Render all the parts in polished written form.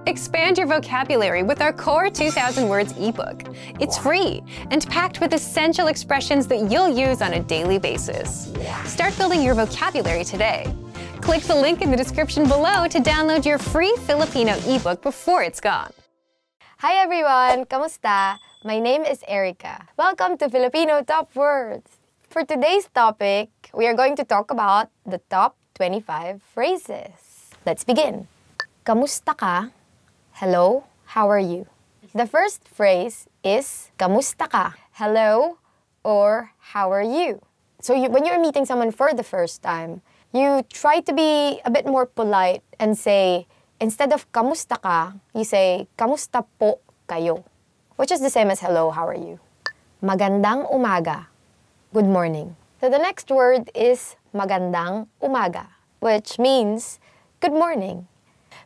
Expand your vocabulary with our Core 2000 Words ebook. It's free and packed with essential expressions that you'll use on a daily basis. Start building your vocabulary today. Click the link in the description below to download your free Filipino ebook before it's gone. Hi everyone! Kamusta? My name is Erica. Welcome to Filipino Top Words. For today's topic, we are going to talk about the top 25 phrases. Let's begin. Kamusta ka? Hello, how are you? The first phrase is kamusta ka? Hello or how are you? So when you're meeting someone for the first time, you try to be a bit more polite and say, instead of kamusta ka, you say kamusta po kayo, which is the same as hello, how are you? Magandang umaga. Good morning. So the next word is magandang umaga, which means good morning.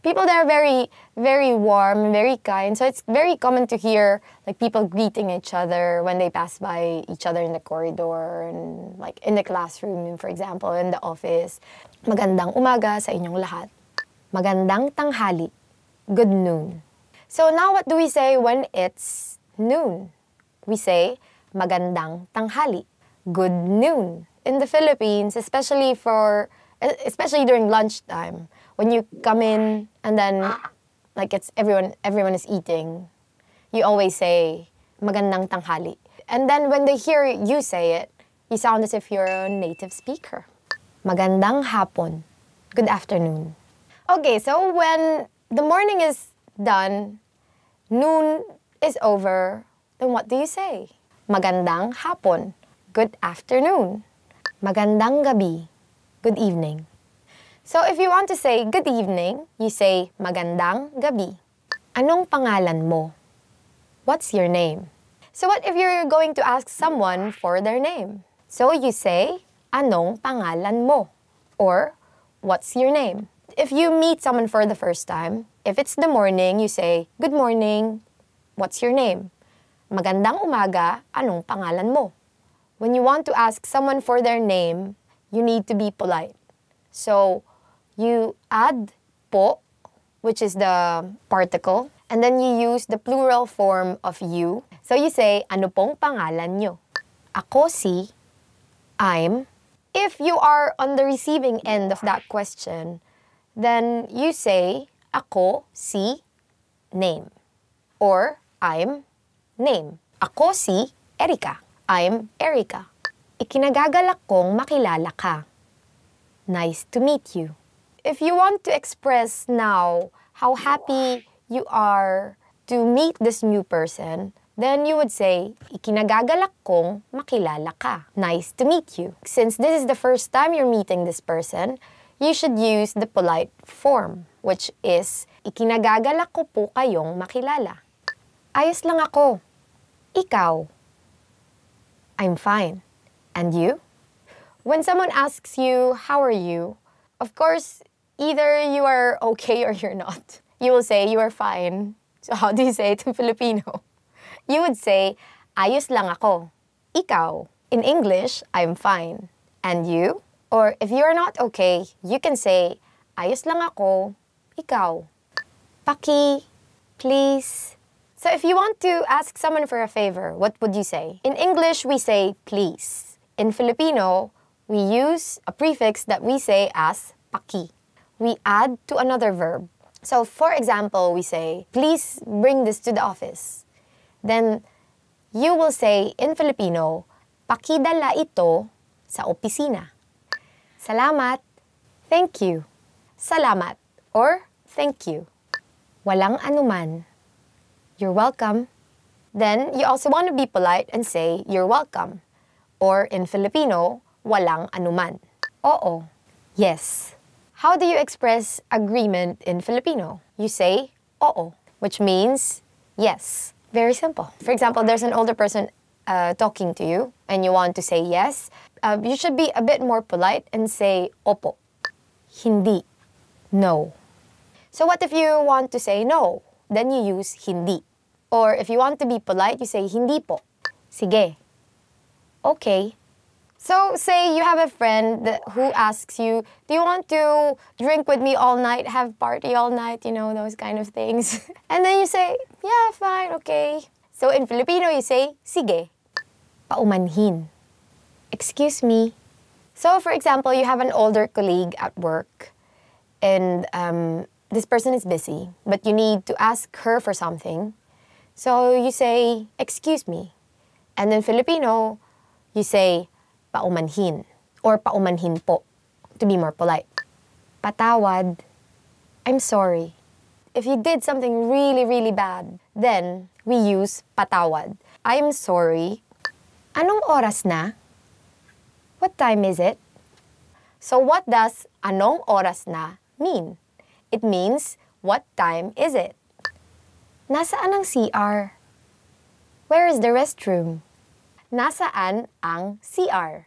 People there are very, very warm, very kind. So it's very common to hear like people greeting each other when they pass by each other in the corridor and like in the classroom, for example, in the office. Magandang umaga sa inyong lahat. Magandang tanghali. Good noon. So now what do we say when it's noon? We say magandang tanghali. Good noon. In the Philippines, especially during lunchtime, when you come in and then like it's everyone is eating, you always say magandang tanghali. And then when they hear you say it, you sound as if you're a native speaker. Magandang hapon. Good afternoon. Okay, so when the morning is done, noon is over, then what do you say? Magandang hapon. Good afternoon. Magandang gabi. Good evening. So if you want to say good evening, you say magandang gabi. Anong pangalan mo? What's your name? So what if you're going to ask someone for their name? So you say anong pangalan mo? Or what's your name? If you meet someone for the first time, if it's the morning, you say good morning. What's your name? Magandang umaga. Anong pangalan mo? When you want to ask someone for their name, you need to be polite. So you add po, which is the particle, and then you use the plural form of you. So you say, ano pong pangalan nyo? Ako si, I'm. If you are on the receiving end of that question, then you say, ako si, name. Or, I'm, name. Ako si Erica. I'm Erica. Ikinagagalak kong makilala ka. Nice to meet you. If you want to express now how happy you are to meet this new person, then you would say, ikinagagalak kong makilala ka. Nice to meet you. Since this is the first time you're meeting this person, you should use the polite form, which is, ikinagagalak ko po kayong makilala. Ayos lang ako. Ikaw. I'm fine. And you? When someone asks you, how are you? Of course, either you are okay or you're not. You will say, you are fine. So how do you say it in Filipino? You would say, ayos lang ako. Ikaw. In English, I'm fine. And you? Or if you are not okay, you can say, ayos lang ako. Ikaw. Paki. Please. So if you want to ask someone for a favor, what would you say? In English, we say please. In Filipino, we use a prefix that we say as paki. We add to another verb. So for example, we say, please bring this to the office. Then you will say in Filipino, pakidala ito sa opisina. Salamat. Thank you. Salamat or thank you. Walang anuman. You're welcome. Then you also want to be polite and say, you're welcome. Or in Filipino, walang anuman. Oo. Yes. How do you express agreement in Filipino? You say, oo, which means yes. Very simple. For example, there's an older person talking to you and you want to say yes. You should be a bit more polite and say, opo. Hindi. No. So what if you want to say no? Then you use hindi. Or if you want to be polite, you say hindi po. Sige. Okay. So, say you have a friend who asks you, do you want to drink with me all night, have party all night, you know, those kind of things. And then you say, yeah, fine, okay. So, in Filipino, you say, sige. Paumanhin. Excuse me. So, for example, you have an older colleague at work, and this person is busy, but you need to ask her for something. So, you say, excuse me. And in Filipino, you say, paumanhin, or paumanhin po, to be more polite. Patawad, I'm sorry. If you did something really, really bad, then we use patawad. I'm sorry. Anong oras na? What time is it? So what does anong oras na mean? It means, what time is it? Nasaan ang CR? Where is the restroom? Nasaan ang CR?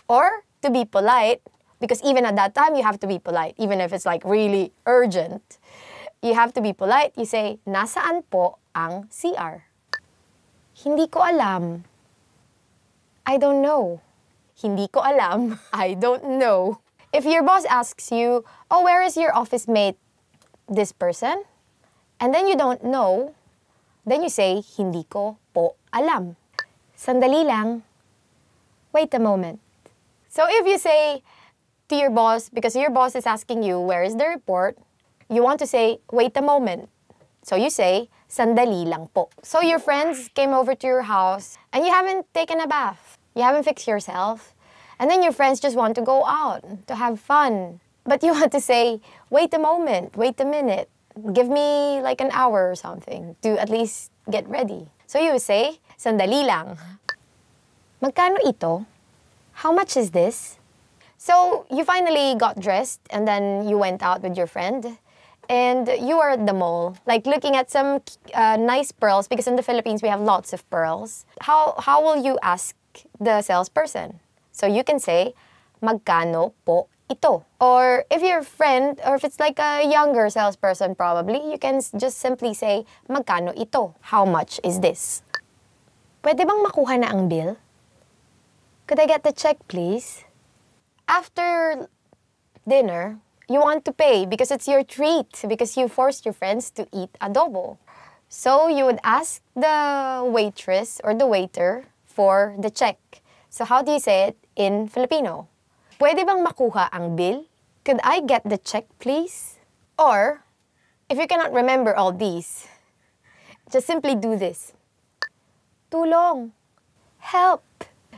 Or, to be polite, because even at that time, you have to be polite, even if it's like really urgent. You have to be polite. You say, nasaan po ang CR? Hindi ko alam. I don't know. Hindi ko alam. I don't know. If your boss asks you, oh, where is your office mate? This person? And then you don't know, then you say, hindi ko po alam. Sandali lang. Wait a moment. So if you say to your boss, because your boss is asking you, where is the report? You want to say, wait a moment. So you say, sandali lang po. So your friends came over to your house and you haven't taken a bath. You haven't fixed yourself. And then your friends just want to go out to have fun. But you want to say, wait a moment, wait a minute. Give me like an hour or something to at least get ready. So you say, sandali lang. Magkano ito? How much is this? So you finally got dressed and then you went out with your friend. And you are at the mall, like looking at some nice pearls, because in the Philippines we have lots of pearls. How will you ask the salesperson? So you can say, magkano po ito? Or if you're a friend, or if it's like a younger salesperson probably, you can just simply say, magkano ito? How much is this? Pwede bang makuha na ang bill? Could I get the check, please? After dinner, you want to pay because it's your treat, because you forced your friends to eat adobo. So you would ask the waitress or the waiter for the check. So how do you say it in Filipino? Pwede bang makuha ang bill? Could I get the check, please? Or, if you cannot remember all these, just simply do this. Tulong. Help.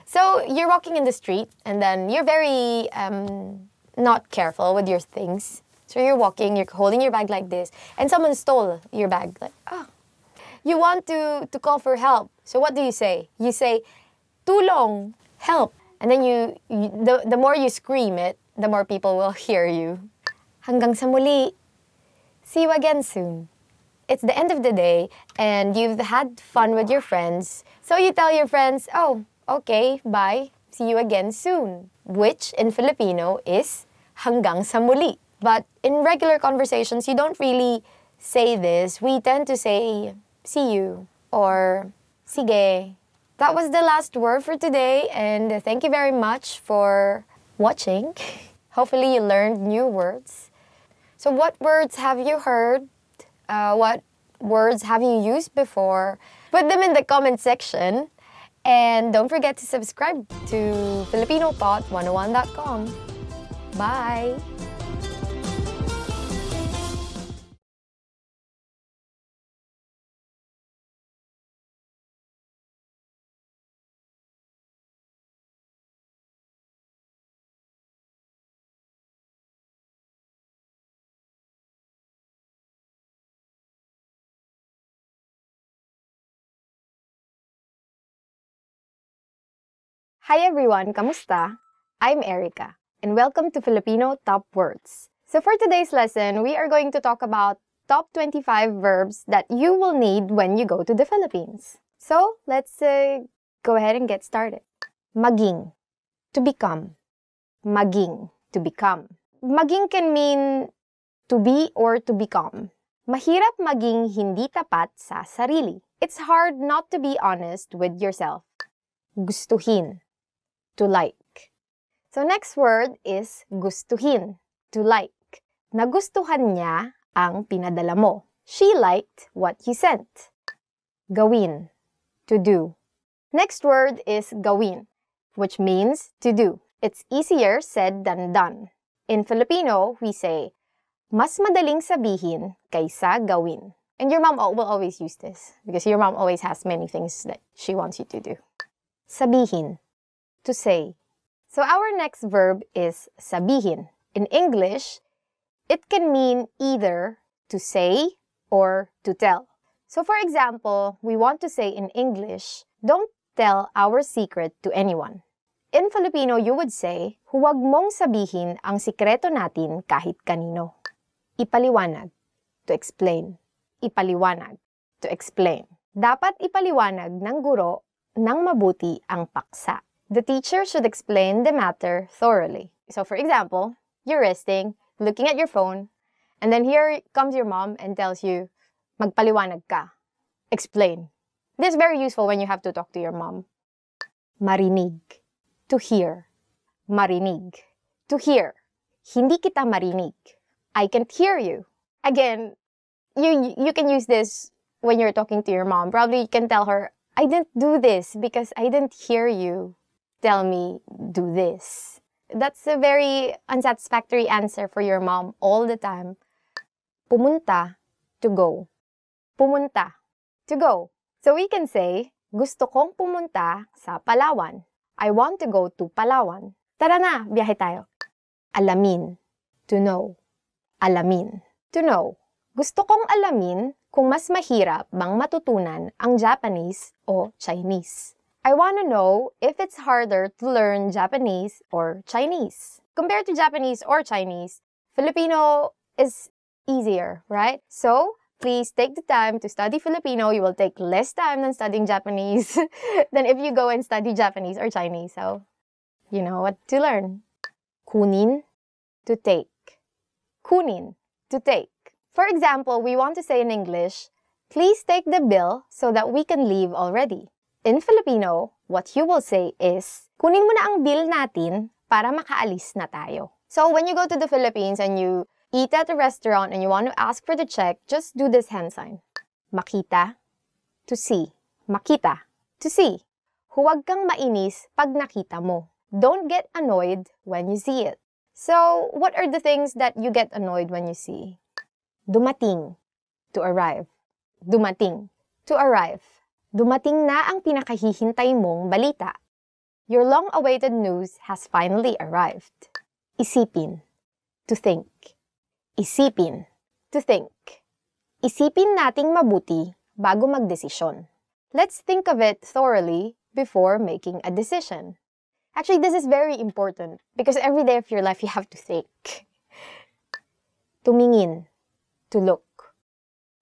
So you're walking in the street and then you're very not careful with your things. So you're walking, you're holding your bag like this, and someone stole your bag. Like, oh. You want to call for help. So what do you say? You say, tulong, help. And then the more you scream it, the more people will hear you. Hanggang sa muli. See you again soon. It's the end of the day, and you've had fun with your friends. So you tell your friends, oh, okay, bye. See you again soon. Which in Filipino is hanggang sa muli. But in regular conversations, you don't really say this. We tend to say, see you, or sige. That was the last word for today, and thank you very much for watching. Hopefully you learned new words. So what words have you heard? What words have you used before? Put them in the comment section. And don't forget to subscribe to FilipinoPod101.com. Bye! Hi everyone, kamusta? I'm Erica, and welcome to Filipino Top Words. So for today's lesson, we are going to talk about top 25 verbs that you will need when you go to the Philippines. So let's go ahead and get started. Maging, to become. Maging, to become. Maging can mean to be or to become. Mahirap maging hindi tapat sa sarili. It's hard not to be honest with yourself. Gustuhin, to like. So next word is gustuhin, to like. Nagustuhan niya ang pinadala mo. She liked what you sent. Gawin, to do. Next word is gawin, which means to do. It's easier said than done. In Filipino, we say, mas madaling sabihin kaysa gawin. And your mom will always use this because your mom always has many things that she wants you to do. Sabihin, to say. So our next verb is sabihin. In English, it can mean either to say or to tell. So for example, we want to say in English, don't tell our secret to anyone. In Filipino, you would say, huwag mong sabihin ang sikreto natin kahit kanino. Ipaliwanag, to explain. Ipaliwanag, to explain. Dapat ipaliwanag ng guro ng mabuti ang paksa. The teacher should explain the matter thoroughly. So for example, you're resting, looking at your phone, and then here comes your mom and tells you, magpaliwanag ka. Explain. This is very useful when you have to talk to your mom. Marinig, to hear. Marinig, to hear. Hindi kita marinig. I can't hear you. Again, you can use this when you're talking to your mom. Probably you can tell her, I didn't do this because I didn't hear you tell me do this. That's a very unsatisfactory answer for your mom all the time. Pumunta, to go. Pumunta, to go. So we can say, gusto kong pumunta sa Palawan. I want to go to Palawan. Tara na, biyahe tayo. Alamin, to know. Alamin, to know. Gusto kong alamin kung mas mahirap bang matutunan ang Japanese o Chinese. I want to know if it's harder to learn Japanese or Chinese. Compared to Japanese or Chinese, Filipino is easier, right? So, please take the time to study Filipino. You will take less time than studying Japanese than if you go and study Japanese or Chinese. So, you know what to learn. Kunin, to take. Kunin, to take. For example, we want to say in English, please take the bill so that we can leave already. In Filipino, what you will say is, kunin mo na ang bill natin para makaalis na tayo. So when you go to the Philippines and you eat at a restaurant and you want to ask for the check, just do this hand sign. Makita, to see. Makita, to see. Huwag kang mainis pag nakita mo. Don't get annoyed when you see it. So, what are the things that you get annoyed when you see? Dumating, to arrive. Dumating, to arrive. Dumating na ang pinakahihintay mong balita. Your long-awaited news has finally arrived. Isipin, to think. Isipin, to think. Isipin nating mabuti bago magdesisyon. Let's think of it thoroughly before making a decision. Actually, this is very important because every day of your life you have to think. Tumingin, to look.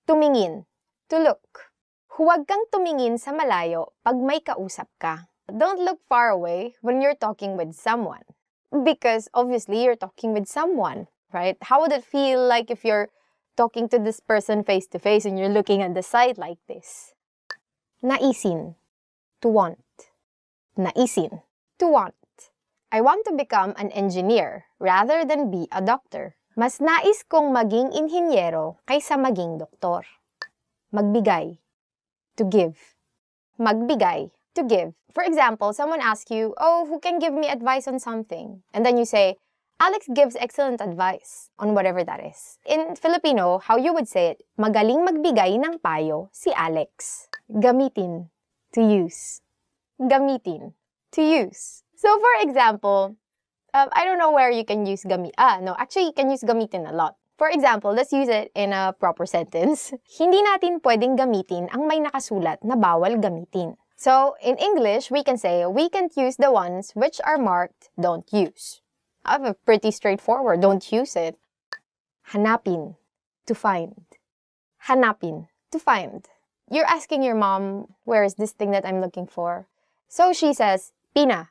Tumingin, to look. Huwag kang tumingin sa malayo pag may kausap ka. Don't look far away when you're talking with someone. Because obviously you're talking with someone, right? How would it feel like if you're talking to this person face to face and you're looking at the side like this? Naisin, to want. Naisin, to want. I want to become an engineer rather than be a doctor. Mas nais kong maging inhinyero kaysa maging doktor. Magbigay, to give. Magbigay, to give. For example, someone asks you, oh, who can give me advice on something? And then you say, Alex gives excellent advice on whatever that is. In Filipino, how you would say it, magaling magbigay ng payo si Alex. Gamitin, to use. Gamitin, to use. So for example, I don't know where you can use actually you can use gamitin a lot. For example, let's use it in a proper sentence. Hindi natin pwedeng gamitin ang may nakasulat na bawal gamitin. So, in English, we can say, we can't use the ones which are marked don't use. I have a pretty straightforward, don't use it. Hanapin, to find. Hanapin, to find. You're asking your mom, where is this thing that I'm looking for? So she says, Pina,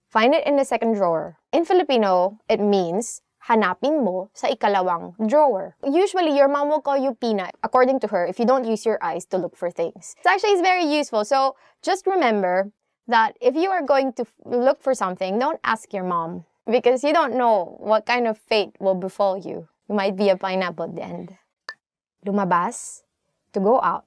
find it in the second drawer. In Filipino, it means, hanapin mo sa ikalawang drawer. Usually, your mom will call you Pina, according to her, if you don't use your eyes to look for things. So actually, it's very useful. So just remember that if you are going to look for something, don't ask your mom. because you don't know what kind of fate will befall you. You might be a pineapple at the end. Lumabas, to go out.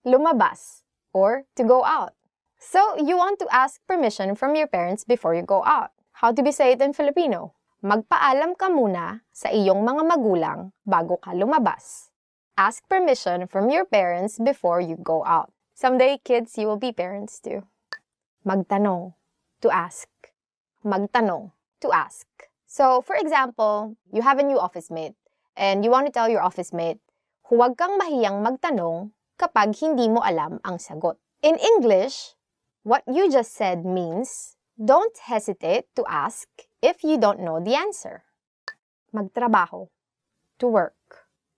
Lumabas, or to go out. So, you want to ask permission from your parents before you go out. How do we say it in Filipino? Magpaalam ka muna sa iyong mga magulang bago ka lumabas. Ask permission from your parents before you go out. Someday, kids, you will be parents too. Magtanong, to ask. Magtanong, to ask. So, for example, you have a new office mate and you want to tell your office mate, huwag kang mahiyang magtanong kapag hindi mo alam ang sagot. In English, what you just said means, don't hesitate to ask if you don't know the answer. Magtrabaho, to work.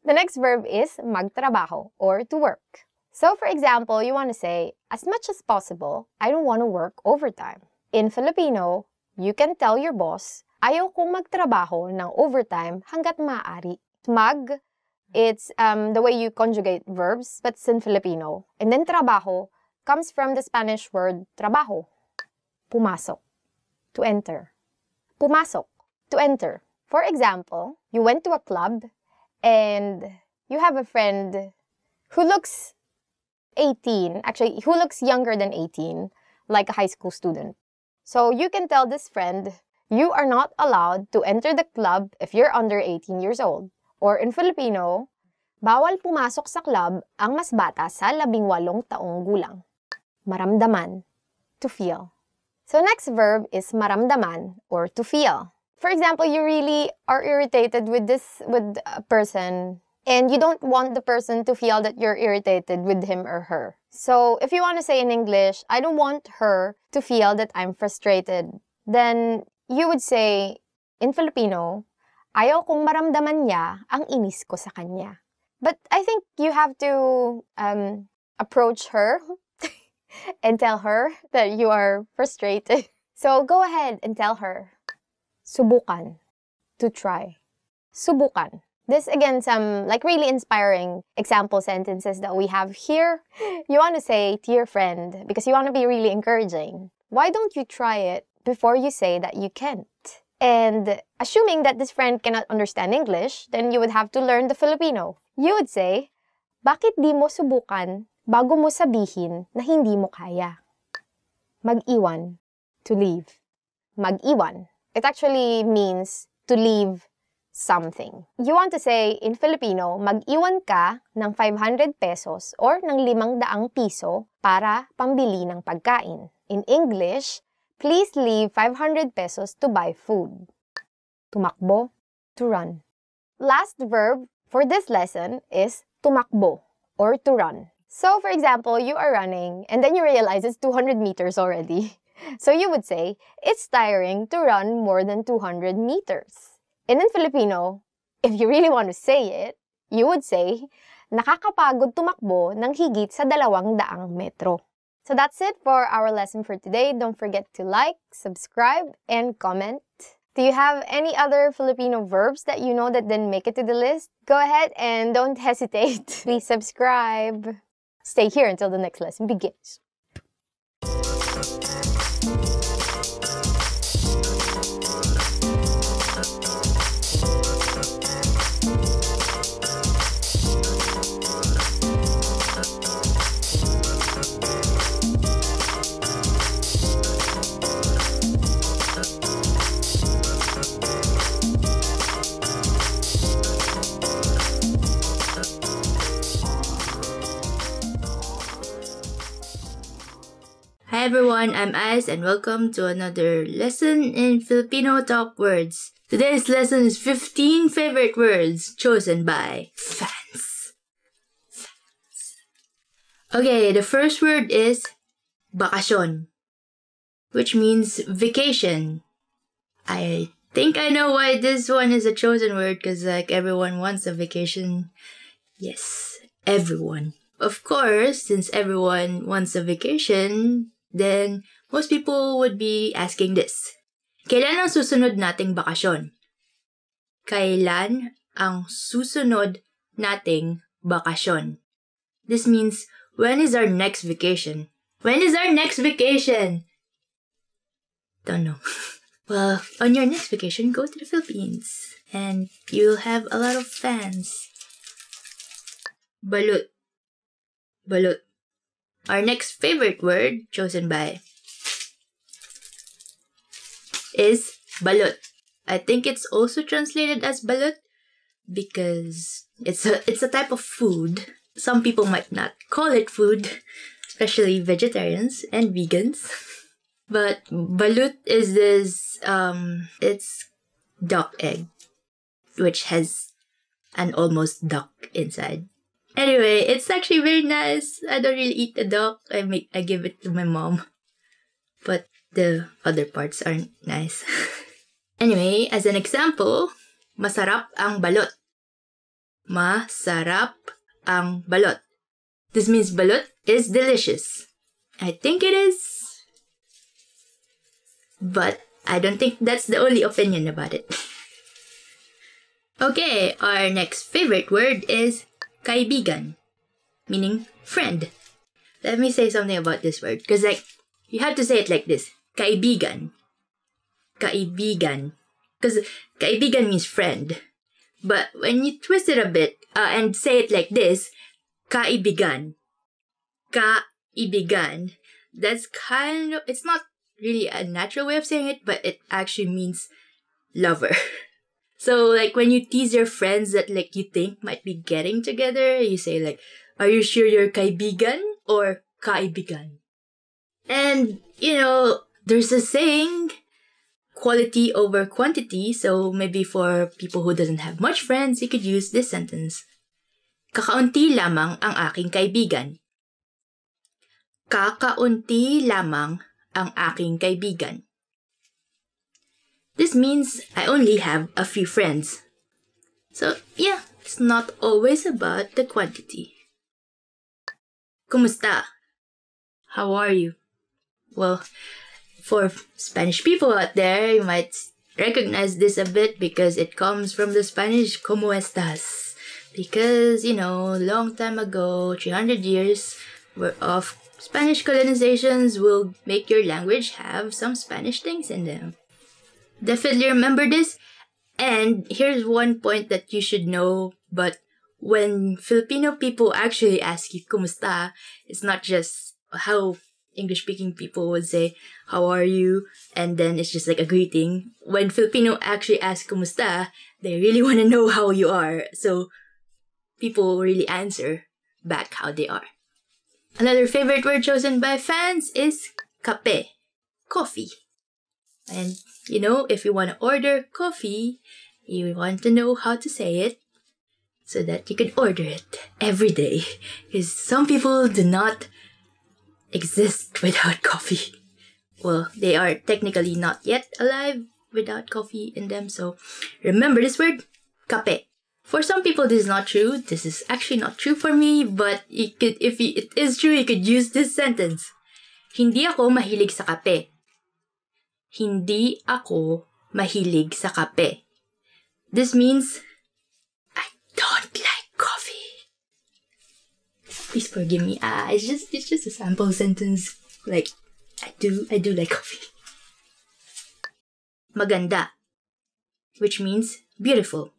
The next verb is magtrabaho, or to work. So, for example, you want to say, as much as possible, I don't want to work overtime. In Filipino, you can tell your boss, ayaw kong magtrabaho ng overtime hanggat maaari. Mag, it's the way you conjugate verbs, but it's in Filipino. And then trabaho comes from the Spanish word trabajo. Pumasok, to enter. Pumasok, to enter. For example, you went to a club and you have a friend who looks 18, actually, who looks younger than 18, like a high school student. So you can tell this friend, you are not allowed to enter the club if you're under 18 years old. Or in Filipino, bawal pumasok sa club ang mas bata sa 18 taong gulang. Maramdaman, to feel. So next verb is maramdaman, or to feel. For example, you really are irritated with a person and you don't want the person to feel that you're irritated with him or her. So if you want to say in English, I don't want her to feel that I'm frustrated, then you would say in Filipino, ayaw kong maramdaman niya ang inis ko sa kanya. But I think you have to approach her and tell her that you are frustrated. So go ahead and tell her. Subukan, to try. Subukan. This again, some like really inspiring example sentences that we have here. You want to say to your friend, because you want to be really encouraging, why don't you try it before you say that you can't? And assuming that this friend cannot understand English, then you would have to learn the Filipino. You would say, bakit di mo subukan bago mo sabihin na hindi mo kaya? Mag-iwan, to leave. Mag-iwan. It actually means to leave something. You want to say in Filipino, mag-iwan ka ng 500 pesos or ng 500 piso para pambili ng pagkain. In English, please leave 500 pesos to buy food. Tumakbo, to run. Last verb for this lesson is tumakbo, or to run. So, for example, you are running and then you realize it's 200 meters already. So you would say, it's tiring to run more than 200 meters. And in Filipino, if you really want to say it, you would say, nakakapagod tumakbo ng higit sa 200 metro. So that's it for our lesson for today. Don't forget to like, subscribe, and comment. Do you have any other Filipino verbs that you know that didn't make it to the list? Go ahead and don't hesitate. Please subscribe. Stay here until the next lesson begins. Hi everyone, I'm Ice and welcome to another lesson in Filipino Top Words. Today's lesson is 15 favorite words chosen by fans. Okay, the first word is bakasyon, which means vacation. I think I know why this one is a chosen word, because like everyone wants a vacation. Yes, everyone. Of course, since everyone wants a vacation, then most people would be asking this. Kailan ang susunod nating bakasyon? Kailan ang susunod nating bakasyon? This means, when is our next vacation? When is our next vacation? Don't know. Well, on your next vacation, go to the Philippines and you'll have a lot of fans. Balut. Balut. Our next favorite word chosen by is balut. I think it's also translated as balut because it's a type of food. Some people might not call it food, especially vegetarians and vegans. But balut is this it's duck egg, which has an almost duck inside. Anyway, it's actually very nice. I don't really eat the duck. I give it to my mom. But the other parts aren't nice. Anyway, as an example, masarap ang balot. Masarap ang balot. This means balot is delicious. I think it is. But I don't think that's the only opinion about it. Okay, our next favorite word is kaibigan, meaning friend. Let me say something about this word, because you have to say it like this. Kaibigan. Kaibigan. Because kaibigan means friend. But when you twist it a bit and say it like this, kaibigan. Kaibigan. That's kind of, it's not really a natural way of saying it, but it actually means lover. So like when you tease your friends that like you think might be getting together, you say like, are you sure you're kaibigan or kaibigan? And you know, there's a saying, quality over quantity. So maybe for people who doesn't have much friends, you could use this sentence. Kakaunti lamang ang aking kaibigan. Kakaunti lamang ang aking kaibigan. This means I only have a few friends. So yeah, it's not always about the quantity. Kumusta? How are you? Well, for Spanish people out there, you might recognize this a bit because it comes from the Spanish ¿Cómo estás? Because, you know, long time ago, 300 years of Spanish colonizations will make your language have some Spanish things in them. Definitely remember this. And here's one point that you should know, but when Filipino people actually ask you kumusta, it's not just how English-speaking people would say, how are you? And then it's just like a greeting. When Filipino actually ask kumusta, they really want to know how you are. So people really answer back how they are. Another favorite word chosen by fans is kape, coffee. And you know, if you want to order coffee, you want to know how to say it so that you can order it every day. Because some people do not exist without coffee. Well, they are technically not yet alive without coffee in them. So remember this word, kape. For some people, this is not true. This is actually not true for me, but it is true, you could use this sentence. Hindi ako mahilig sa kape. Hindi ako mahilig sa kape. This means I don't like coffee. Please forgive me. It's just a sample sentence. Like I do like coffee. Maganda, which means beautiful.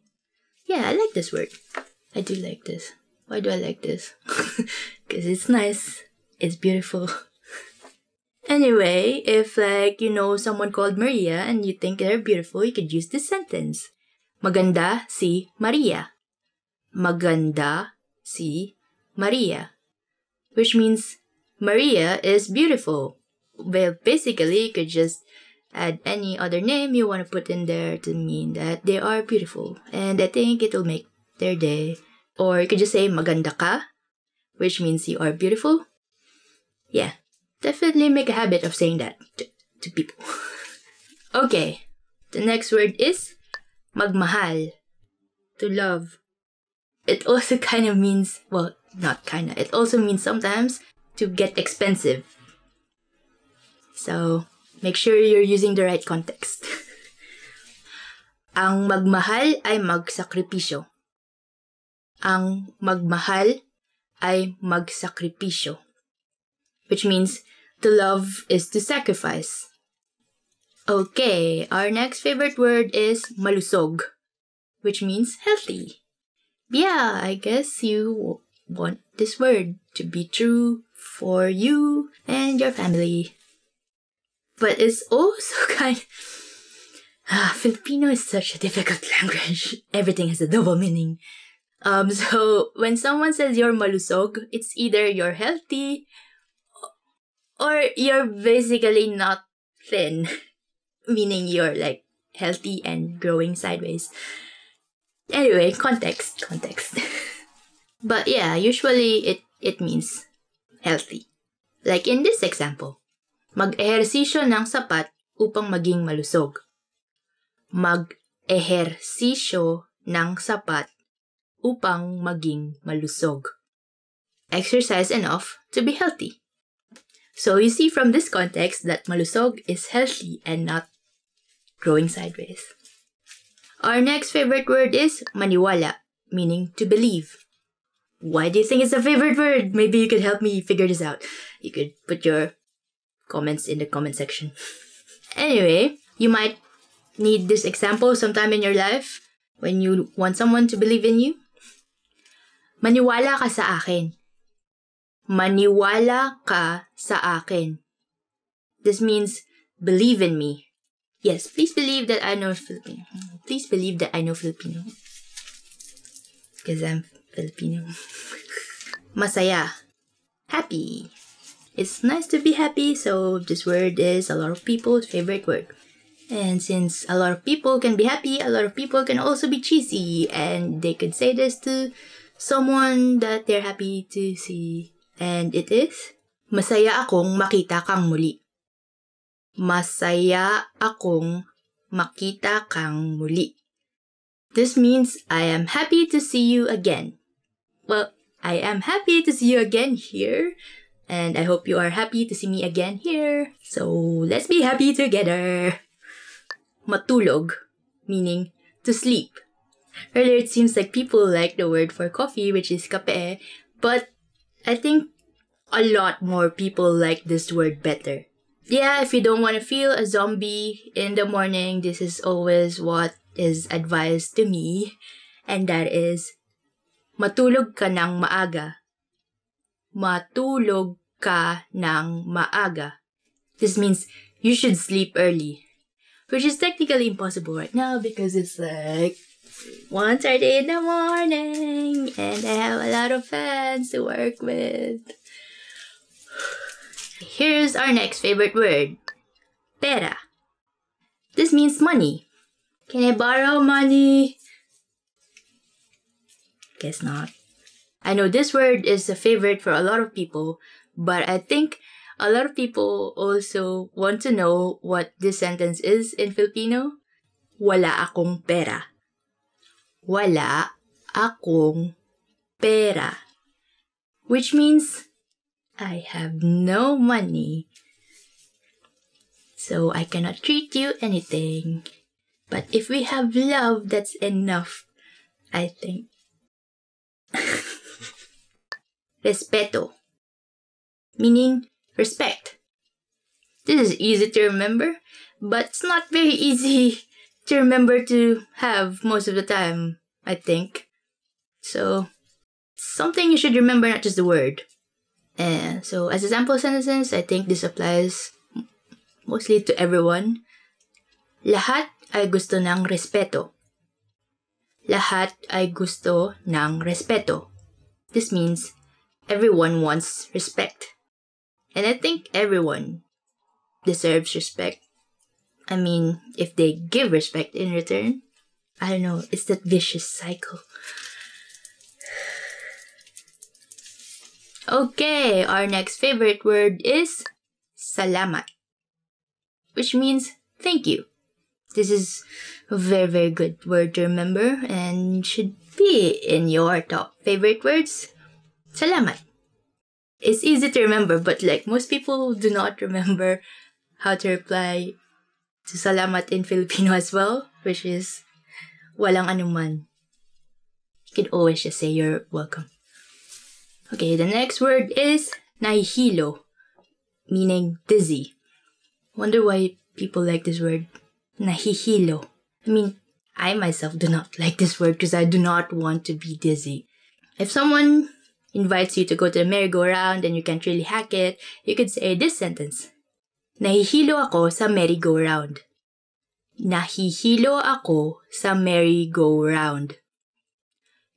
Yeah, I like this word. I do like this. Why do I like this? Because it's nice. It's beautiful. Anyway, if like you know someone called Maria and you think they're beautiful, you could use this sentence. Maganda si Maria. Maganda si Maria. Which means Maria is beautiful. Well, basically, you could just add any other name you want to put in there to mean that they are beautiful. And I think it'll make their day. Or you could just say maganda ka, which means you are beautiful. Yeah, definitely make a habit of saying that to people. Okay, the next word is magmahal, to love. It also kind of means, well, not kind of, it also means sometimes to get expensive. So, make sure you're using the right context. Ang magmahal ay magsakripisyo. Ang magmahal ay magsakripisyo. Which means to love is to sacrifice. Okay, our next favorite word is malusog, which means healthy. Yeah, I guess you want this word to be true for you and your family. But it's also Filipino is such a difficult language. Everything has a double meaning. So when someone says you're malusog, it's either you're healthy or you're basically not thin, meaning you're like healthy and growing sideways. Anyway, context. But yeah, usually it means healthy. Like in this example, mag-ehersisyo ng sapat upang maging malusog. Mag-ehersisyo ng sapat upang maging malusog. Exercise enough to be healthy. So you see from this context that malusog is healthy and not growing sideways. Our next favorite word is maniwala, meaning to believe. Why do you think it's a favorite word? Maybe you could help me figure this out. You could put your comments in the comment section. Anyway, you might need this example sometime in your life when you want someone to believe in you. Maniwala ka sa akin. Maniwala ka sa akin. This means believe in me. Yes, please believe that I know Filipino. Please believe that I know Filipino. Because I'm Filipino. Masaya. Happy. It's nice to be happy, so this word is a lot of people's favorite word. And since a lot of people can be happy, a lot of people can also be cheesy. And they could say this to someone that they're happy to see. And it is, masaya akong makita kang muli. Masaya akong makita kang muli. This means I am happy to see you again. Well, I am happy to see you again here. And I hope you are happy to see me again here. So let's be happy together. Matulog, meaning to sleep. Earlier it seems like people like the word for coffee, which is kape, but I think a lot more people like this word better. Yeah, if you don't want to feel a zombie in the morning, this is always what is advised to me, and that is, matulog ka ng maaga. Matulog ka ng maaga. This means you should sleep early, which is technically impossible right now because it's like 1:30 in the morning and I have a lot of fans to work with. Here's our next favorite word. Pera. This means money. Can I borrow money? Guess not. I know this word is a favorite for a lot of people, but I think a lot of people also want to know what this sentence is in Filipino. Wala akong pera. Wala akong pera. Which means I have no money. So I cannot treat you anything. But if we have love, that's enough, I think. Respeto. Meaning respect. This is easy to remember, but it's not very easy to remember to have most of the time, I think. So, something you should remember, not just the word. So, as a sample sentences, I think this applies mostly to everyone. Lahat ay gusto ng respeto. Lahat ay gusto ng respeto. This means everyone wants respect. And I think everyone deserves respect. I mean, if they give respect in return, I don't know, it's that vicious cycle. Okay, our next favorite word is salamat, which means thank you. This is a very, very good word to remember and should be in your top favorite words. Salamat. It's easy to remember, but like most people do not remember how to reply to salamat in Filipino as well, which is walang anuman. You can always just say you're welcome. Okay, the next word is nahihilo, meaning dizzy. Wonder why people like this word. Nahihilo. I mean, I myself do not like this word because I do not want to be dizzy. If someone invites you to go to the merry-go-round and you can't really hack it, you could say this sentence. Nahihilo ako sa merry-go-round. Nahihilo ako sa merry-go-round.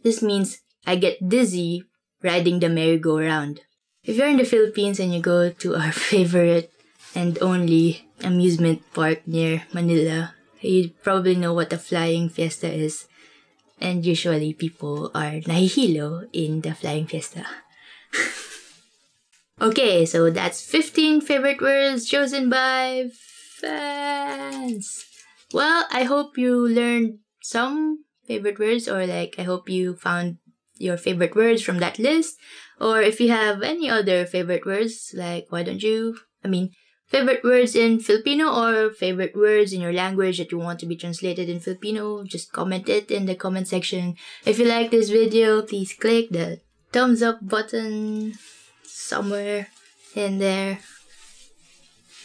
This means I get dizzy riding the merry-go-round. If you're in the Philippines and you go to our favorite and only amusement park near Manila, you probably know what a flying fiesta is. And usually people are nahihilo in the flying fiesta. Okay, so that's 15 favorite words chosen by fans. Well, I hope you learned some favorite words, or I hope you found your favorite words from that list. Or if you have any other favorite words, favorite words in Filipino or favorite words in your language that you want to be translated in Filipino, just comment it in the comment section. If you like this video, please click the thumbs up button somewhere in there.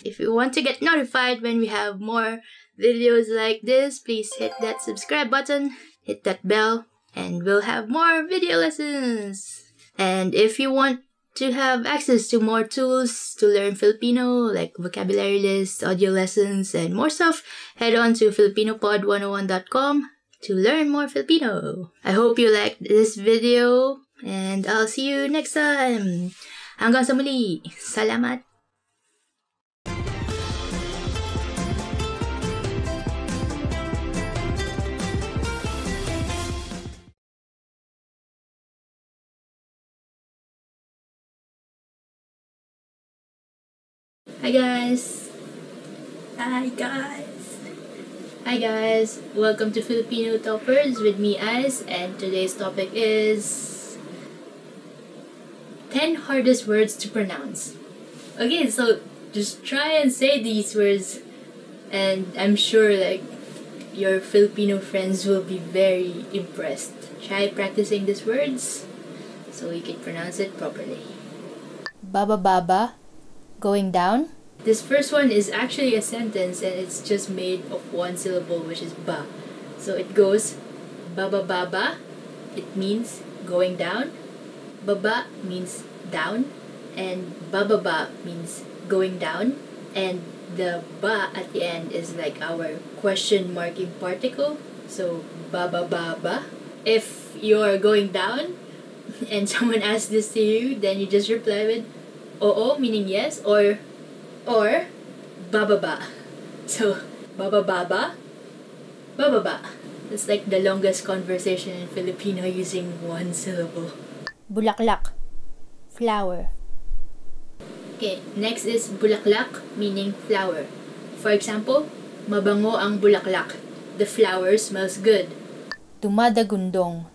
If you want to get notified when we have more videos like this, please hit that subscribe button, hit that bell, and we'll have more video lessons. And if you want to have access to more tools to learn Filipino, like vocabulary lists, audio lessons, and more stuff, head on to filipinopod101.com to learn more Filipino. I hope you liked this video, and I'll see you next time. Hanggang sa muli. Salamat. Hi guys! Welcome to Filipino Toppers with me, Ice, and today's topic is 10 hardest words to pronounce. Okay, so just try and say these words, and I'm sure your Filipino friends will be very impressed. Try practicing these words so you can pronounce it properly. Baba, going down. This first one is actually a sentence, and it's just made of one syllable, which is ba. So it goes baba. It means going down. Baba means down, and bababa means going down. And the ba at the end is like our question marking particle. So baba. If you're going down and someone asks this to you, then you just reply with oo, meaning yes, or bababa. So bababa. It's like the longest conversation in Filipino using one syllable. Bulaklak, flower. Okay, next is bulaklak, meaning flower. For example, mabango ang bulaklak. The flower smells good. Dumadagundong,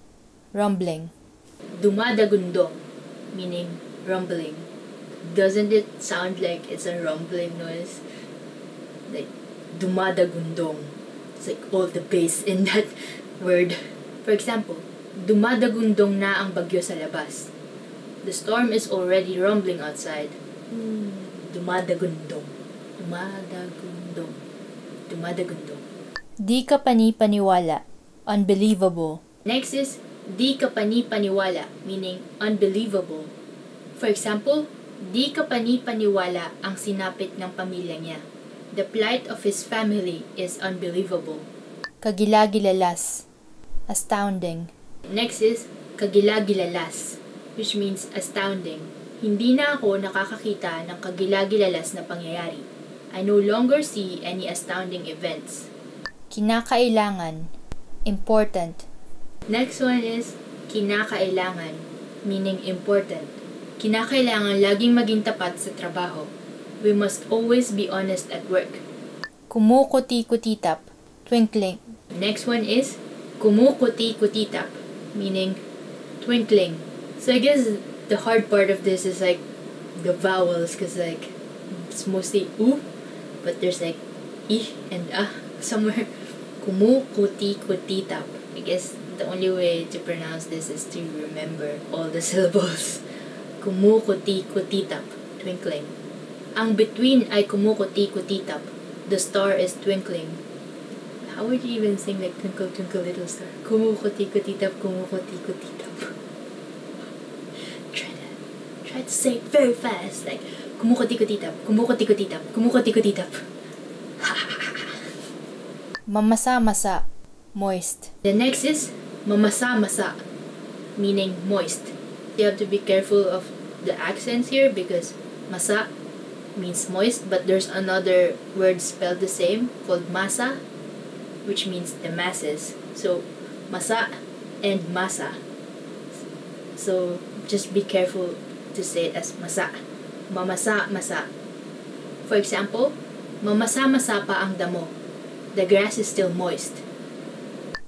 rumbling. Dumadagundong, meaning rumbling. Doesn't it sound like it's a rumbling noise? Like dumadagundong. It's like all the bass in that word. For example, dumadagundong na ang bagyo sa labas. The storm is already rumbling outside. Dumadagundong. Di ka panipaniwala, unbelievable. Next is di ka panipaniwala, meaning unbelievable. For example, di ka panipaniwala ang sinapit ng pamilya niya. The plight of his family is unbelievable. Kagilagilalas, astounding. Next is kagilagilalas, which means astounding. Hindi na ako nakakakita ng kagilagilalas na pangyayari. I no longer see any astounding events. Kinakailangan, important. Next one is kinakailangan, meaning important. Kinakailangan laging maging tapat sa trabaho. We must always be honest at work. Kumukuti-kutitap, twinkling. Next one is kumukuti-kutitap, meaning twinkling. So I guess the hard part of this is like the vowels, because it's mostly u, but there's like I and somewhere. Kumukuti-kutitap. I guess the only way to pronounce this is to remember all the syllables. Kumukuti-kutitap, twinkling. Ang between ay kumukuti-kutitap, the star is twinkling. How would you even sing like Twinkle Twinkle Little Star? Kumukotikotitap, kumukotikotitap. Try to say it very fast, like kumukotikotitap, kumukotikotitap, kumukotikotitap. Mamasa-masa, moist. The next is mamasa-masa, meaning moist. You have to be careful of the accents here because masa means moist, but there's another word spelled the same called masa, which means the masses. So masa and masa. So just be careful to say it as masa. Mamasa-masa. For example, mamasa-masa pa ang damo. The grass is still moist.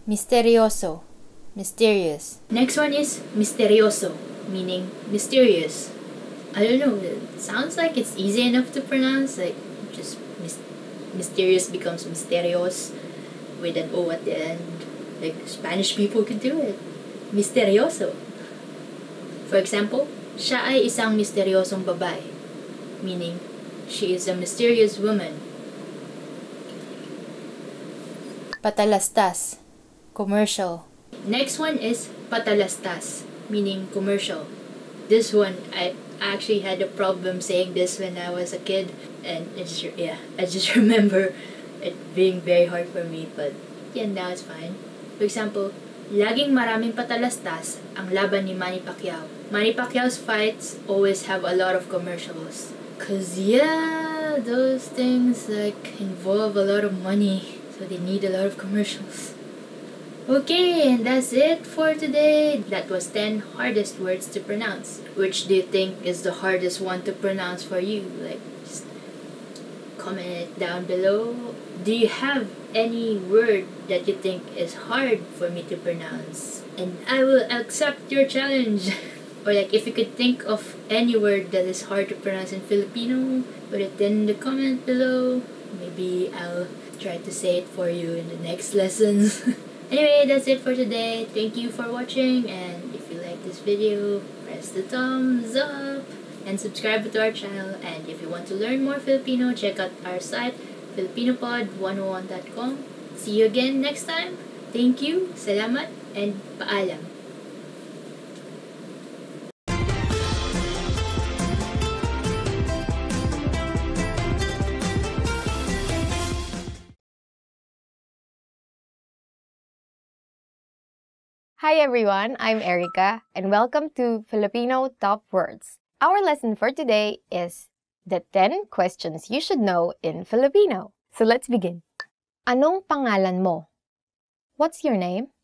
Misterioso, mysterious. Next one is misterioso, meaning mysterious. I don't know, it sounds like it's easy enough to pronounce, like just mysterious becomes misterios with an O at the end. Like Spanish people could do it. Misterioso. For example, siya ay isang misteryosong babae, meaning she is a mysterious woman. Patalastas, commercial. Next one is patalastas, meaning commercial. This one, I actually had a problem saying this when I was a kid, and I just remember it being very hard for me, but yeah, now it's fine. For example, laging maraming patalastas ang laban ni Manny Pacquiao. Manny Pacquiao's fights always have a lot of commercials. Cause yeah, those things like involve a lot of money, so they need a lot of commercials. Okay, and that's it for today. That was 10 hardest words to pronounce. Which do you think is the hardest one to pronounce for you? Like, just comment it down below. Do you have any word that you think is hard for me to pronounce? And I will accept your challenge. Or like, if you could think of any word that is hard to pronounce in Filipino, put it in the comment below. Maybe I'll try to say it for you in the next lessons. Anyway, that's it for today. Thank you for watching, and if you like this video, press the thumbs up and subscribe to our channel. And if you want to learn more Filipino, check out our site, filipinopod101.com. See you again next time. Thank you, salamat, and paalam. Hi everyone, I'm Erica, and welcome to Filipino Top Words. Our lesson for today is the 10 questions you should know in Filipino. So let's begin. Anong pangalan mo? What's your name?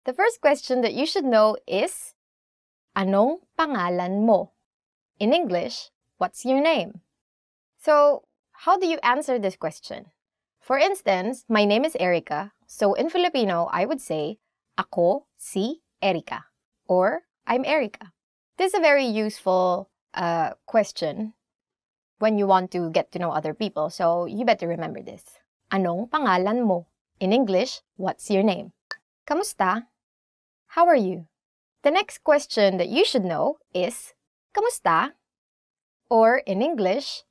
The first question that you should know is, anong pangalan mo? In English, what's your name? So, how do you answer this question? For instance, my name is Erica, so in Filipino, I would say, ako si Erica, or I'm Erica. This is a very useful question when you want to get to know other people, so you better remember this. Anong pangalan mo? In English, what's your name? Kamusta? How are you? The next question that you should know is, kamusta? Or in English,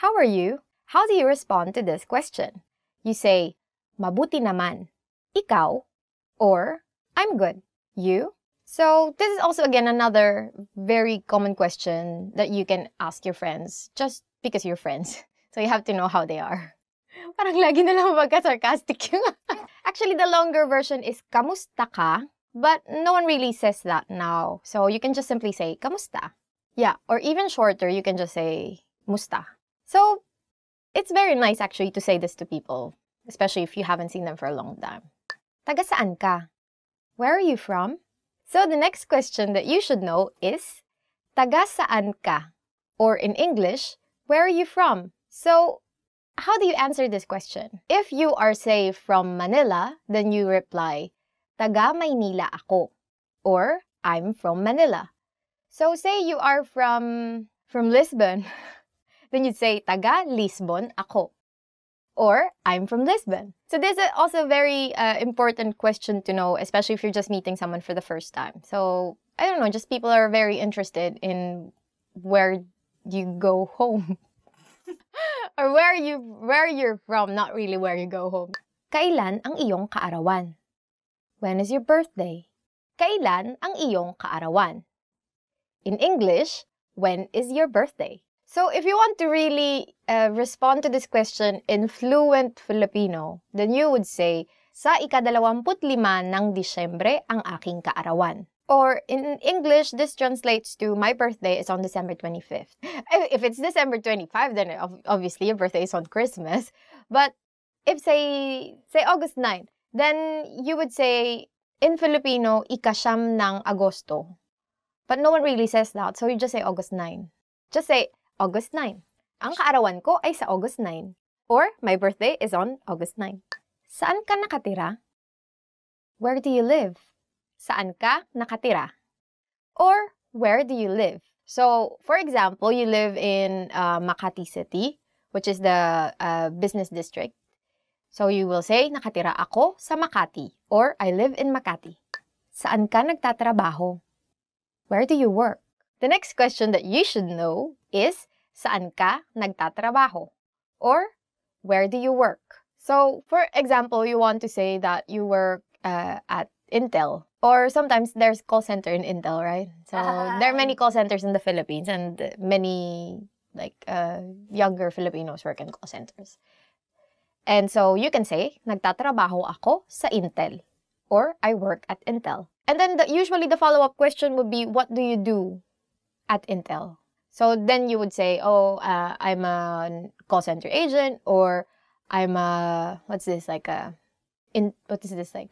how are you? How do you respond to this question? You say, mabuti naman. Ikaw? Or, I'm good. You? So this is also again another very common question that you can ask your friends just because you're friends. So you have to know how they are. Parang lagi na lang magka-sarcastic yung... Actually, the longer version is kamusta ka? But no one really says that now. So you can just simply say kamusta. Yeah, or even shorter, you can just say musta. So it's very nice actually to say this to people, especially if you haven't seen them for a long time. Taga saan ka? Where are you from? So the next question that you should know is, taga saan ka? Or in English, where are you from? So how do you answer this question? If you are, say, from Manila, then you reply, taga Maynila ako. Or, I'm from Manila. So say you are from Lisbon, then you'd say, taga Lisbon ako. Or, I'm from Lisbon. So this is also a very important question to know, especially if you're just meeting someone for the first time. So, I don't know, just people are very interested in where you go home. Or where you're from, not really where you go home. Kailan ang iyong kaarawan? When is your birthday? Kailan ang iyong kaarawan? In English, when is your birthday? So if you want to really respond to this question in fluent Filipino, then you would say, sa ika-25 ng Disyembre ang aking kaarawan. Or in English, this translates to my birthday is on December 25th. If it's December 25, then obviously your birthday is on Christmas. But if say August 9, then you would say in Filipino, ika-siyam ng Agosto. But no one really says that, so you just say August 9. Just say August 9. Ang kaarawan ko ay sa August 9. Or my birthday is on August 9. Saan ka nakatira? Where do you live? Saan ka nakatira? Or, where do you live? So, for example, you live in Makati City, which is the business district. So, you will say, nakatira ako sa Makati. Or, I live in Makati. Saan ka nagtatrabaho? Where do you work? The next question that you should know is, saan ka nagtatrabaho? Or, where do you work? So, for example, you want to say that you work at Intel. Or sometimes there's call center in Intel, right? So there are many call centers in the Philippines and many younger Filipinos work in call centers. And so you can say, nagtatrabaho ako sa Intel. Or I work at Intel. And then usually the follow-up question would be, what do you do at Intel? So then you would say, I'm a call center agent, or I'm a,